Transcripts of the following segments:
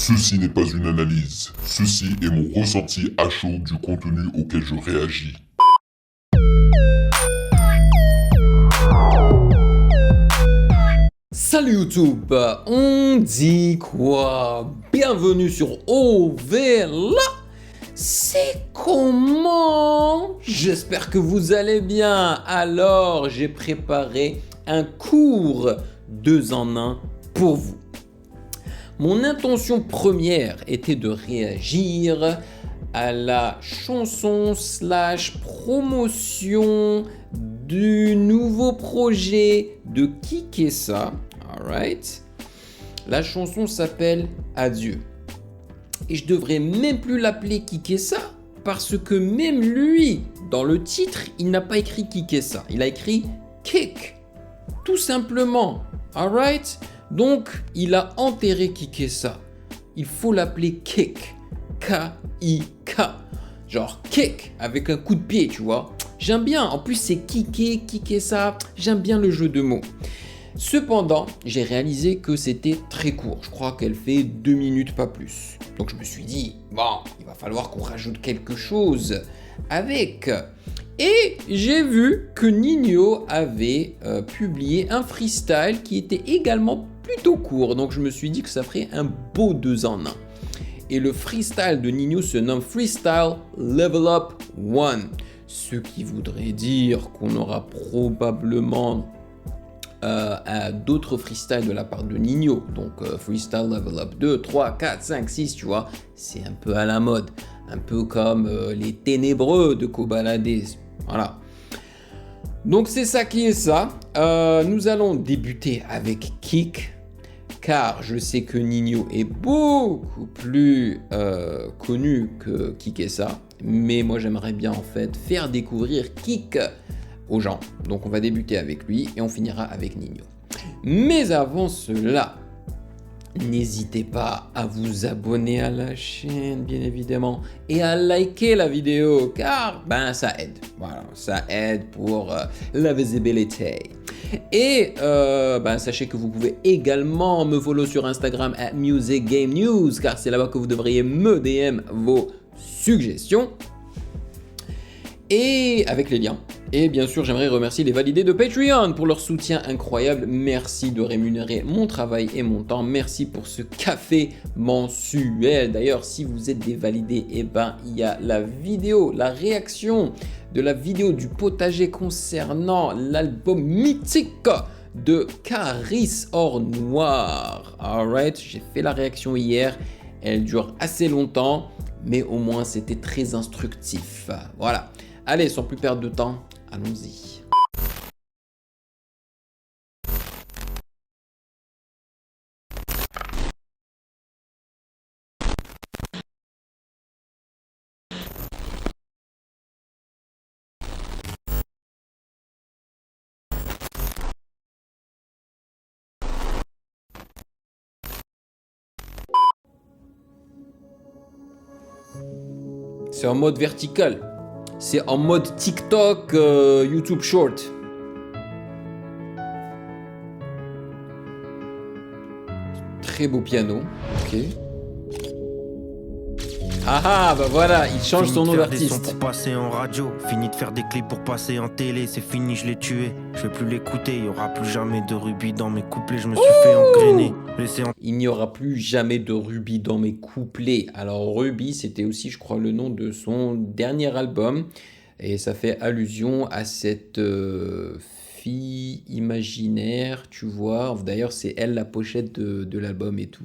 Ceci n'est pas une analyse. Ceci est mon ressenti à chaud du contenu auquel je réagis. Salut YouTube, on dit quoi? Bienvenue sur OVLA. C'est comment? J'espère que vous allez bien. Alors, j'ai préparé un cours 2 en 1 pour vous. Mon intention première était de réagir à la chanson / promotion du nouveau projet de Kikessa. Alright. La chanson s'appelle Adieu. Et je devrais même plus l'appeler Kikessa parce que même lui, dans le titre, il n'a pas écrit Kikessa. Il a écrit Kick. Tout simplement. Alright. Donc, il a enterré Kikessa. Il faut l'appeler Kick. K-I-K. Genre kick avec un coup de pied, tu vois. J'aime bien. En plus, c'est Kikessa. J'aime bien le jeu de mots. Cependant, j'ai réalisé que c'était très court. Je crois qu'elle fait 2 minutes, pas plus. Donc, je me suis dit, bon, il va falloir qu'on rajoute quelque chose avec. Et j'ai vu que Ninho avait publié un freestyle qui était également plutôt court. Donc, je me suis dit que ça ferait un beau 2 en 1. Et le freestyle de Ninho se nomme Freestyle Level Up 1. Ce qui voudrait dire qu'on aura probablement d'autres freestyles de la part de Ninho. Donc Freestyle Level Up 2, 3, 4, 5, 6, tu vois. C'est un peu à la mode. Un peu comme les ténébreux de Kobalade. Voilà. Donc c'est ça qui est ça. Nous allons débuter avec Kick. Car je sais que Ninho est beaucoup plus connu que Kikessa. Mais moi j'aimerais bien en fait faire découvrir Kick aux gens. Donc on va débuter avec lui et on finira avec Ninho. Mais avant cela, n'hésitez pas à vous abonner à la chaîne bien évidemment et à liker la vidéo car ça aide. Voilà, ça aide pour la visibilité. Et sachez que vous pouvez également me follow sur Instagram @musicgamenews car c'est là-bas que vous devriez me DM vos suggestions et avec les liens. Et bien sûr, j'aimerais remercier les validés de Patreon pour leur soutien incroyable. Merci de rémunérer mon travail et mon temps. Merci pour ce café mensuel. D'ailleurs, si vous êtes des validés, il y a la vidéo, la réaction de la vidéo du potager concernant l'album mythique de Caris Or Noir. Alright, j'ai fait la réaction hier. Elle dure assez longtemps, mais au moins c'était très instructif. Voilà. Allez, sans plus perdre de temps, allons-y. C'est en mode vertical. C'est en mode TikTok, YouTube Short. Très beau piano. Ok. Ah bah voilà, il change son nom d'artiste. Pour passer en radio, fini de faire des clips pour passer en télé, c'est fini, je l'ai tué. Je vais plus l'écouter, il y aura plus jamais de rubis dans mes couplets, je me suis fait engrainer. Il n'y aura plus jamais de rubis dans mes couplets. Alors Ruby, c'était aussi, je crois, le nom de son dernier album. Et ça fait allusion à cette fille imaginaire, tu vois. D'ailleurs, c'est elle la pochette de l'album et tout.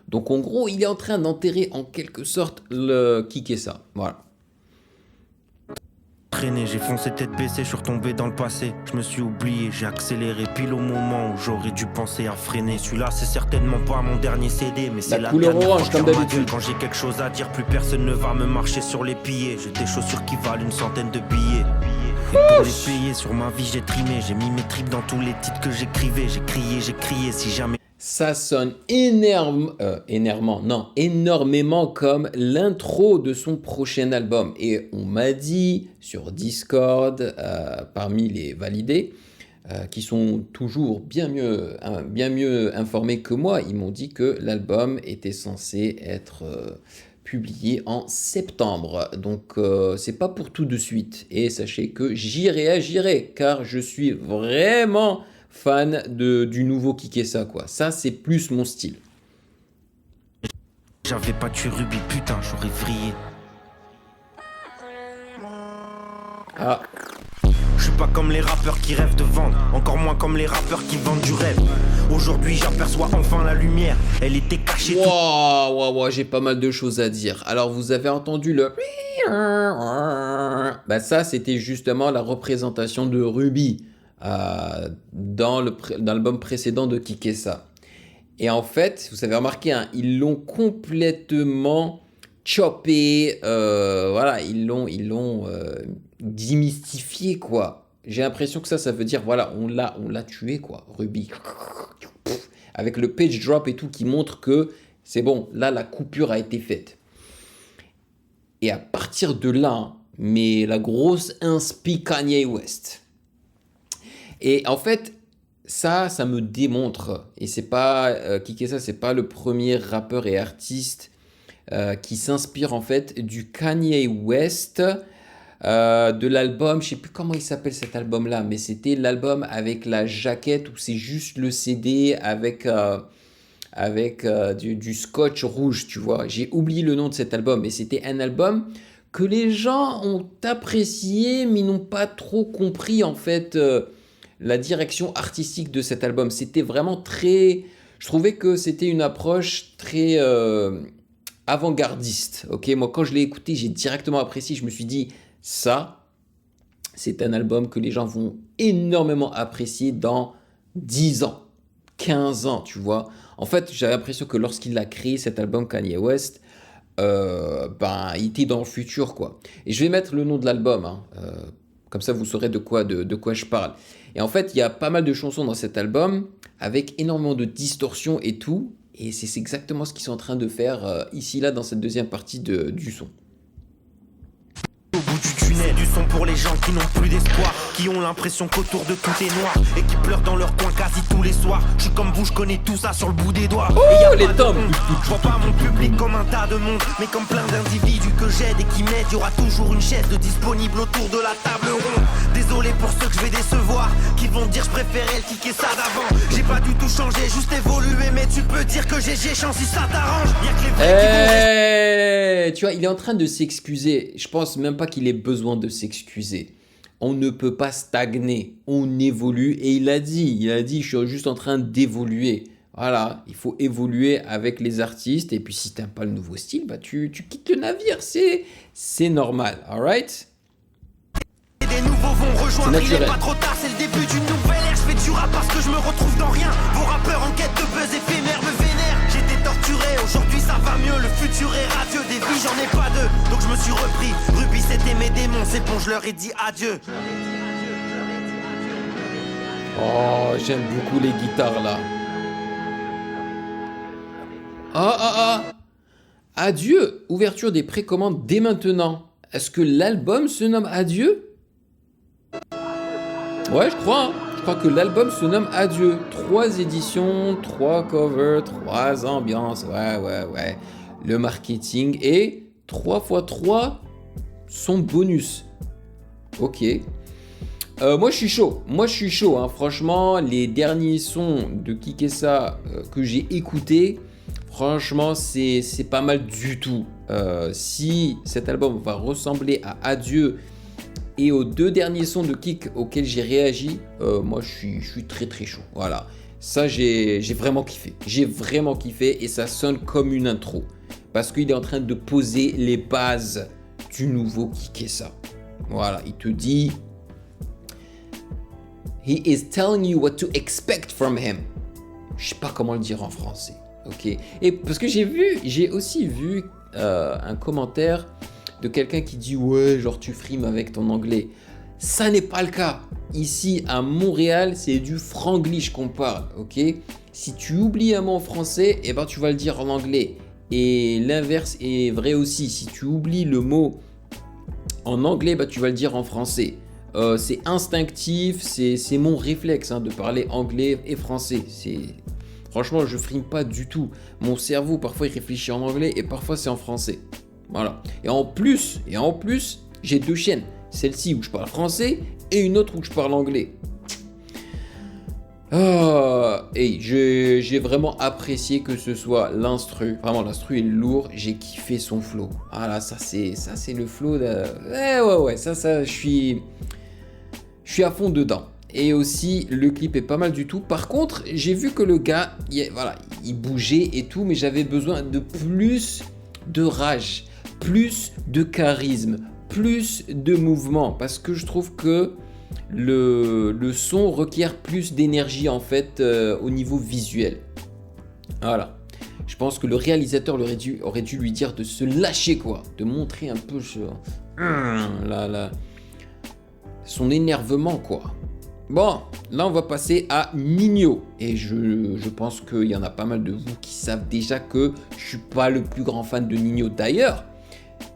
Donc en gros, il est en train d'enterrer en quelque sorte le Kikessa. Voilà. J'ai foncé tête baissée, je suis retombé dans le passé. Je me suis oublié, j'ai accéléré pile au moment où j'aurais dû penser à freiner. Celui-là, c'est certainement pas mon dernier CD, mais c'est la couleur dernière orange fois comme que je d'habitude. ma gueule. Quand j'ai quelque chose à dire, plus personne ne va me marcher sur les pieds. J'ai des chaussures qui valent une centaine de billets. Et pour les payer, sur ma vie, j'ai trimé. J'ai mis mes tripes dans tous les titres que j'écrivais. J'ai crié, si jamais. Ça sonne énormément comme l'intro de son prochain album. Et on m'a dit sur Discord, parmi les validés, qui sont toujours bien mieux informés que moi, ils m'ont dit que l'album était censé être publié en septembre. Donc c'est pas pour tout de suite. Et sachez que j'y réagirai car je suis vraiment fan du nouveau Kikessa, quoi. Ça, c'est plus mon style. J'avais pas tué Ruby, putain, j'aurais vrillé. Ah, Je suis pas comme les rappeurs qui rêvent de vendre, encore moins comme les rappeurs qui vendent du rêve. Aujourd'hui j'aperçois enfin la lumière, elle était cachée. wow, j'ai pas mal de choses à dire. Alors vous avez entendu le... Bah ça, c'était justement la représentation de Ruby dans l'album précédent de Kikessa. Et en fait, vous avez remarqué, hein, ils l'ont complètement choppé, voilà, ils l'ont démystifié, quoi. J'ai l'impression que ça veut dire, voilà, on l'a tué, quoi, Ruby. Avec le page drop et tout qui montre que c'est bon, là, la coupure a été faite. Et à partir de là, hein, mais la grosse inspi Kanye West. Et en fait, ça me démontre, et c'est pas Kikessa, c'est pas le premier rappeur et artiste qui s'inspire en fait du Kanye West, de l'album, je sais plus comment il s'appelle cet album là, mais c'était l'album avec la jaquette où c'est juste le CD avec du scotch rouge, tu vois. J'ai oublié le nom de cet album, mais c'était un album que les gens ont apprécié mais n'ont pas trop compris en fait la direction artistique de cet album. C'était vraiment très... Je trouvais que c'était une approche très avant-gardiste. Ok, moi, quand je l'ai écouté, j'ai directement apprécié. Je me suis dit, ça, c'est un album que les gens vont énormément apprécier dans 10 ans, 15 ans, tu vois. En fait, j'avais l'impression que lorsqu'il a créé cet album Kanye West, il était dans le futur, quoi. Et je vais mettre le nom de l'album, hein, comme ça vous saurez de quoi je parle. Et en fait, il y a pas mal de chansons dans cet album avec énormément de distorsion et tout. Et c'est exactement ce qu'ils sont en train de faire ici, là, dans cette deuxième partie du son. Au bout du tunnel, du son pour les gens qui n'ont plus d'espoir, qui ont l'impression qu'autour de tout est noir et qui pleurent dans leur coin quasi tous les soirs. Je suis comme vous, je connais tout ça sur le bout des doigts. Oh, et y a les pas de tomes. honte. Je vois pas mon public comme un tas de monde, mais comme plein d'individus que j'aide et qui m'aident. Y aura toujours une chaise de disponible autour de la table ronde. Désolé pour ceux que je vais décevoir, qui vont dire je préférais le ticket ça d'avant. J'ai pas du tout changé, juste évolué, mais tu peux dire que j'ai chance si ça t'arrange. Y'a que les vrais qui vont rester. Tu vois, il est en train de s'excuser. Je pense même pas qu'il ait besoin de s'excuser. On ne peut pas stagner, on évolue. Et il a dit, je suis juste en train d'évoluer. Voilà, il faut évoluer avec les artistes. Et puis si t'aimes pas le nouveau style, bah tu quittes le navire, c'est normal, alright? Des nouveaux vont rejoindre, il est naturel. pas trop tard, c'est le début d'une nouvelle ère. Je fais du rap parce que je me retrouve dans rien. Vos rappeurs en quête de buzz éphémère me vénèrent. J'étais torturé, aujourd'hui ça va mieux. Le futur est radieux, des vies j'en ai pas deux. Donc je me suis repris, Ruby c'était mes démons. C'est bon, je leur ai dit adieu. Oh, j'aime beaucoup les guitares là. Adieu, ouverture des précommandes dès maintenant. Est-ce que l'album se nomme Adieu? Ouais, je crois. Hein. Je crois que l'album se nomme Adieu. 3 éditions, 3 covers, 3 ambiances. Ouais. Le marketing et 3 x 3 son bonus. Ok. Moi je suis chaud. Hein. Franchement, les derniers sons de Kikessa que j'ai écoutés, franchement, c'est pas mal du tout. Si cet album va ressembler à Adieu et aux 2 derniers sons de Kik auxquels j'ai réagi, moi je suis très très chaud. Voilà. Ça, j'ai vraiment kiffé. J'ai vraiment kiffé et ça sonne comme une intro. Parce qu'il est en train de poser les bases du nouveau Kikessa. Voilà, il te dit... He is telling you what to expect from him. Je sais pas comment le dire en français. Ok. Et parce que j'ai aussi vu un commentaire de quelqu'un qui dit ouais, genre tu frimes avec ton anglais. Ça n'est pas le cas. Ici à Montréal, c'est du franglish qu'on parle. Ok. Si tu oublies un mot en français, eh ben tu vas le dire en anglais. Et l'inverse est vrai aussi. Si tu oublies le mot en anglais, bah tu vas le dire en français. C'est instinctif, c'est mon réflexe de parler anglais et français. Franchement, je frime pas du tout. Mon cerveau, parfois, il réfléchit en anglais et parfois, c'est en français. Voilà. Et en plus, j'ai 2 chaînes. Celle-ci où je parle français et une autre où je parle anglais. Et j'ai vraiment apprécié que ce soit l'instru. Vraiment, l'instru est lourd. J'ai kiffé son flow. Voilà, ça c'est le flow de... Ouais, ça, je suis à fond dedans. Et aussi, le clip est pas mal du tout. Par contre, j'ai vu que le gars, il bougeait et tout, mais j'avais besoin de plus de rage, plus de charisme, plus de mouvement. Parce que je trouve que le son requiert plus d'énergie en fait au niveau visuel. Voilà. Je pense que le réalisateur aurait dû lui dire de se lâcher quoi, de montrer un peu son énervement quoi. Bon, là on va passer à Ninho. Et je pense qu'il y en a pas mal de vous qui savent déjà que je suis pas le plus grand fan de Ninho. D'ailleurs,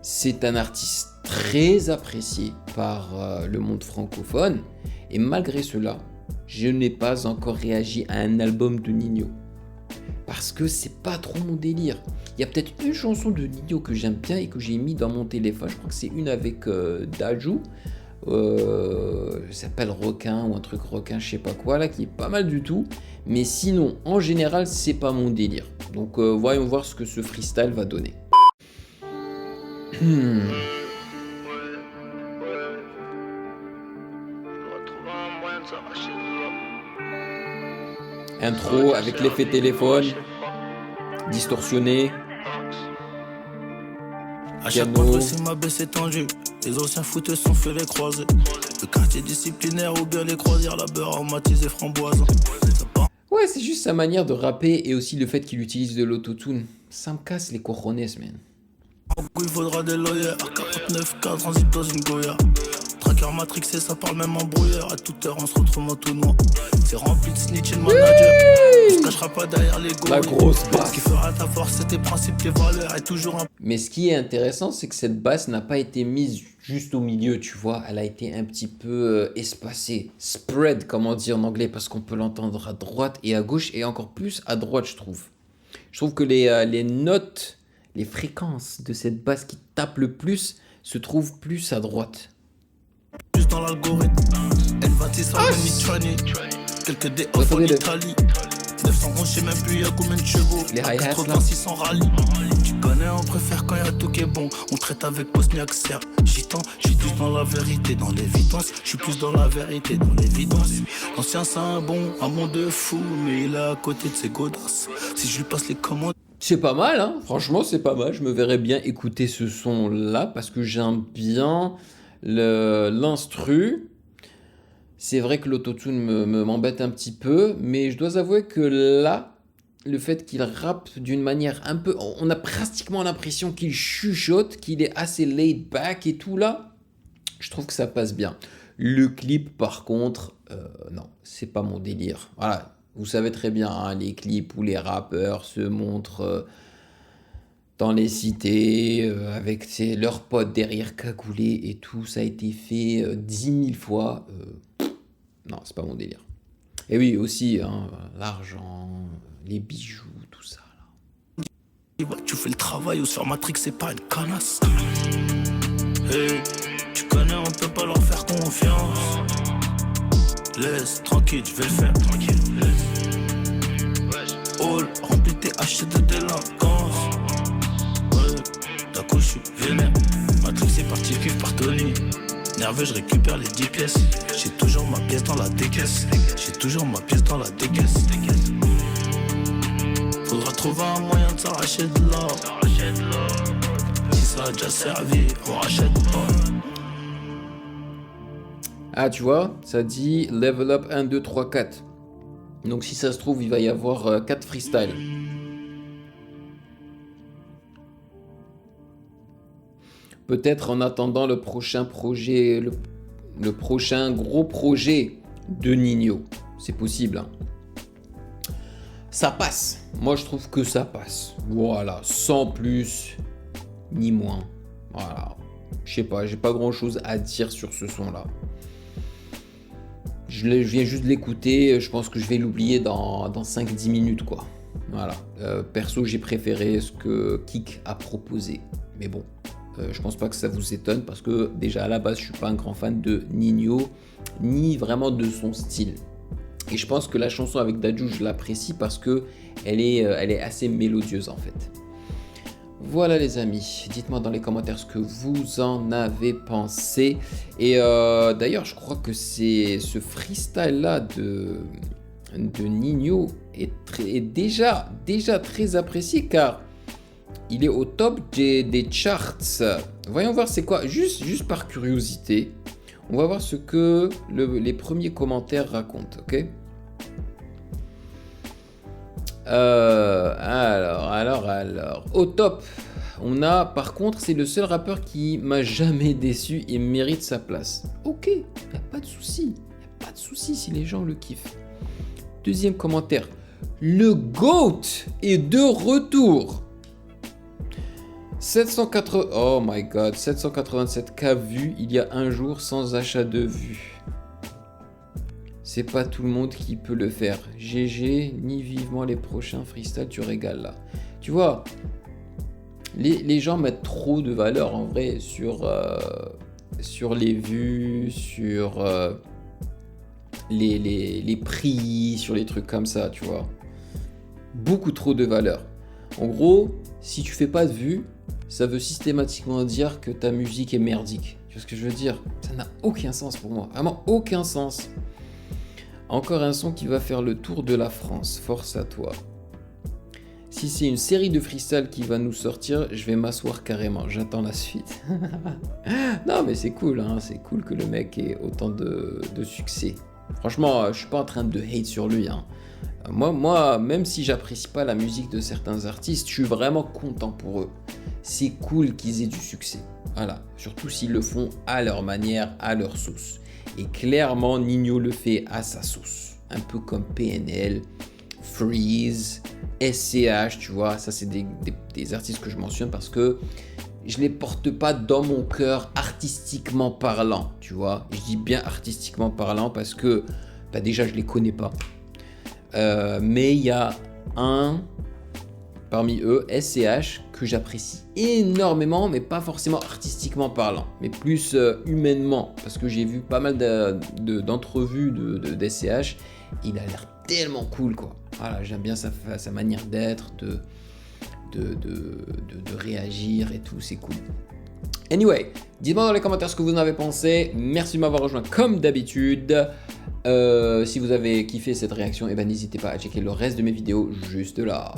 c'est un artiste très apprécié par le monde francophone. Et malgré cela, je n'ai pas encore réagi à un album de Ninho. Parce que c'est pas trop mon délire. Il y a peut-être une chanson de Ninho que j'aime bien et que j'ai mis dans mon téléphone. Je crois que c'est une avec Dajou. Ça s'appelle Requin ou un truc requin, je sais pas quoi là, qui est pas mal du tout. Mais sinon, en général, c'est pas mon délire. Donc voyons voir ce que ce freestyle va donner. Intro avec l'effet téléphone, distorsionné. À chaque fois c'est ma baisse étendue. Les anciens footeux sont fait les croisés. Le quartier disciplinaire ou bien les croisières, la beurre aromatisée framboise. Ouais, c'est juste sa manière de rapper et aussi le fait qu'il utilise de l'autotune. Ça me casse les cojones, man. Il faudra des lawyers. 49K transite dans une Goya. Tracker matrixé, ça parle même en brouillard. À toute heure, on se retrouve en tout noir. C'est rempli de snitch et de manager. On se cachera pas derrière les go. La grosse basse. Ce qui fera ta force, c'est tes principes, tes valeurs. Et toujours un... Mais ce qui est intéressant, c'est que cette basse n'a pas été mise juste au milieu, tu vois. Elle a été un petit peu espacée. Spread, comme on dit en anglais, parce qu'on peut l'entendre à droite et à gauche, et encore plus à droite, je trouve. Je trouve que les notes, les fréquences de cette basse qui tape le plus se trouvent plus à droite. Plus dans l'algorithme. Elle va tisser quelques déoffres en Italie. 911, je sais même plus y'a combien de chevaux. Les hi-hats 86 en rallye. Tu connais, on préfère quand y'a tout qui est bon. On traite avec Bosniak, Serbe, Gitan. Je suis plus dans la vérité, dans l'évidence. Je suis plus dans la vérité, dans l'évidence. L'ancien c'est un bon de fou, mais il est à côté de ses godasses. Si je lui passe les commandes. C'est pas mal, hein. Franchement, c'est pas mal. Je me verrais bien écouter ce son-là parce que j'aime bien l'instru. C'est vrai que l'autotune m'embête un petit peu, mais je dois avouer que là, le fait qu'il rappe d'une manière un peu... On a pratiquement l'impression qu'il chuchote, qu'il est assez laid back et tout là. Je trouve que ça passe bien. Le clip, par contre, non, c'est pas mon délire. Voilà, vous savez très bien, hein, les clips où les rappeurs se montrent... dans les cités, avec leurs potes derrière cagoulés et tout, ça a été fait 10 000 fois. Non, c'est pas mon délire. Et oui, aussi, hein, l'argent, les bijoux, tout ça. Là. Tu fais le travail ou se faire Matrix, c'est pas une canasse. Hey, tu connais, on peut pas leur faire confiance. Laisse, tranquille, je vais le faire, tranquille. All, remplis tes haches de délinquance. D'un coup je suis vénère. Matrix c'est parti cuivre par Tony. Nerveux je récupère les 10 pièces. J'ai toujours ma pièce dans la décaisse. J'ai toujours ma pièce dans la décaisse. Faudra trouver un moyen de s'arracher de l'or. Si ça a déjà servi, on rachète pas. Ah tu vois, ça dit level up 1, 2, 3, 4. Donc si ça se trouve il va y avoir 4 freestyles. Peut-être en attendant le prochain projet, le prochain gros projet de Ninho. C'est possible. Hein. Ça passe. Moi, je trouve que ça passe. Voilà. Sans plus ni moins. Voilà. Je sais pas. J'ai pas grand-chose à dire sur ce son-là. Je viens juste de l'écouter, je pense que je vais l'oublier dans 5-10 minutes, quoi. Voilà. Perso, j'ai préféré ce que Kik a proposé. Mais bon, je pense pas que ça vous étonne parce que déjà à la base, je suis pas un grand fan de Ninho, ni vraiment de son style. Et je pense que la chanson avec Dadju, je l'apprécie parce que elle est assez mélodieuse en fait. Voilà les amis, dites-moi dans les commentaires ce que vous en avez pensé. Et d'ailleurs, je crois que c'est ce freestyle là de Ninho est déjà très apprécié car il est au top des charts. Voyons voir c'est quoi, juste par curiosité. On va voir ce que les premiers commentaires racontent, ok? Alors, au top, on a, par contre, c'est le seul rappeur qui m'a jamais déçu et mérite sa place. Ok, y a pas de souci, si les gens le kiffent. Deuxième commentaire, le GOAT est de retour. 787K vues il y a un jour sans achat de vues. C'est pas tout le monde qui peut le faire. GG, ni vivement les prochains freestyle, tu régales là. Tu vois, les gens mettent trop de valeur en vrai sur les vues, sur les prix, sur les trucs comme ça, tu vois. Beaucoup trop de valeur. En gros, si tu fais pas de vues, ça veut systématiquement dire que ta musique est merdique. Tu vois ce que je veux dire? Ça n'a aucun sens pour moi. Vraiment aucun sens. Encore un son qui va faire le tour de la France. Force à toi. Si c'est une série de freestyle qui va nous sortir, je vais m'asseoir carrément. J'attends la suite. Non, mais c'est cool, hein. C'est cool que le mec ait autant de succès. Franchement, je suis pas en train de hate sur lui, hein. Moi, même si j'apprécie pas la musique de certains artistes, je suis vraiment content pour eux. C'est cool qu'ils aient du succès. Voilà. Surtout s'ils le font à leur manière, à leur sauce. Et clairement, Ninho le fait à sa sauce. Un peu comme PNL, Freeze, SCH, tu vois. Ça, c'est des artistes que je mentionne parce que je les porte pas dans mon cœur artistiquement parlant, tu vois. Je dis bien artistiquement parlant parce que déjà, je les connais pas. Mais il y a un parmi eux, SCH, que j'apprécie énormément, mais pas forcément artistiquement parlant, mais plus humainement, parce que j'ai vu pas mal d'entrevues de SCH, il a l'air tellement cool, quoi. Voilà, j'aime bien sa manière d'être, de réagir et tout, c'est cool. Anyway, dites-moi dans les commentaires ce que vous en avez pensé. Merci de m'avoir rejoint comme d'habitude. Si vous avez kiffé cette réaction, eh ben, n'hésitez pas à checker le reste de mes vidéos juste là.